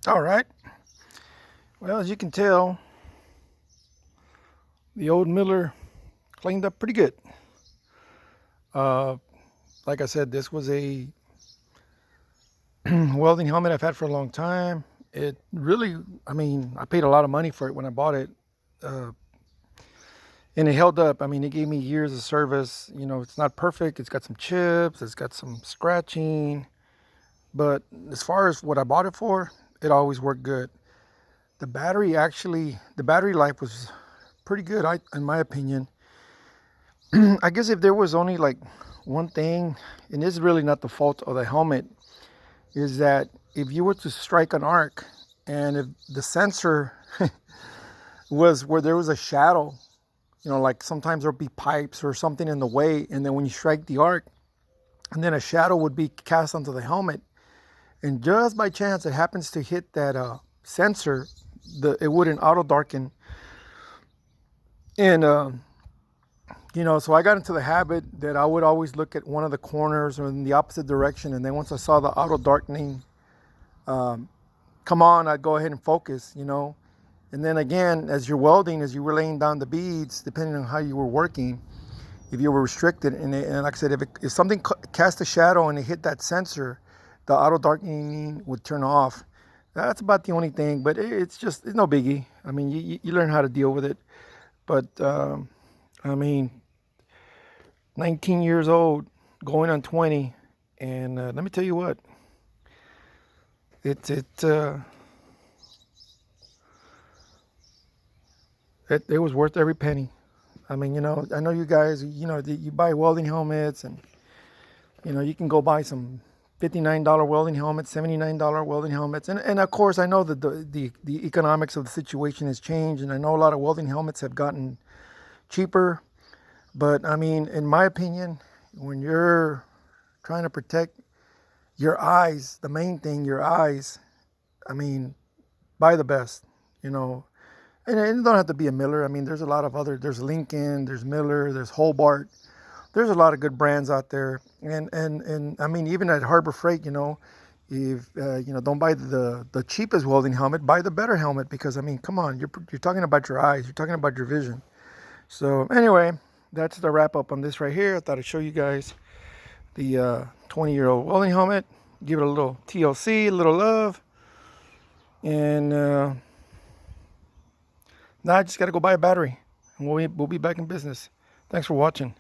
All right. Well, as you can tell, the old Miller cleaned up pretty good. Uh, like I said, this was a welding helmet I've had for a long time. It really, I paid a lot of money for it when I bought it. Uh, and it held up. I mean, it gave me years of service. You know, it's not perfect. It's got some chips. It's got some scratching. But as far as what I bought it for, it always worked good. The battery life was pretty good, in my opinion. I guess if there was only like one thing, and this is really not the fault of the helmet, is that if you were to strike an arc and if the sensor was where there was a shadow, like sometimes there'll be pipes or something in the way, and then when you strike the arc, and then a shadow would be cast onto the helmet, and just by chance it happens to hit that sensor, it wouldn't auto darken. And so I got into the habit that I would always look at one of the corners or in the opposite direction, and then once I saw the auto darkening come on, I'd go ahead and focus. And then again, as you're welding, as you were laying down the beads, depending on how you were working, if you were restricted, and like I said, if something cast a shadow and it hit that sensor, the auto darkening would turn off. That's about the only thing, but it's no biggie. I mean, you learn how to deal with it. But I mean, 19 years old, going on 20, and let me tell you what, it it, uh, it was worth every penny. I mean, I know you guys, you buy welding helmets, and you can go buy some $59 welding helmets, $79 welding helmets, and of course I know that the economics of the situation has changed, and I know a lot of welding helmets have gotten cheaper. But I mean, in my opinion, when you're trying to protect your eyes, the main thing, your eyes, I mean, buy the best, you know. And it don't have to be a Miller. I mean, there's a lot of there's Lincoln, there's Miller, there's Hobart. There's a lot of good brands out there. And I mean, even at Harbor Freight, if don't buy the cheapest welding helmet, buy the better helmet, because I mean, come on, you're talking about your eyes, you're talking about your vision. So anyway, that's the wrap up on this right here. I thought I'd show you guys the 20-year-old welding helmet, give it a little TLC, a little love, and now I just got to go buy a battery, and we'll be back in business. Thanks for watching.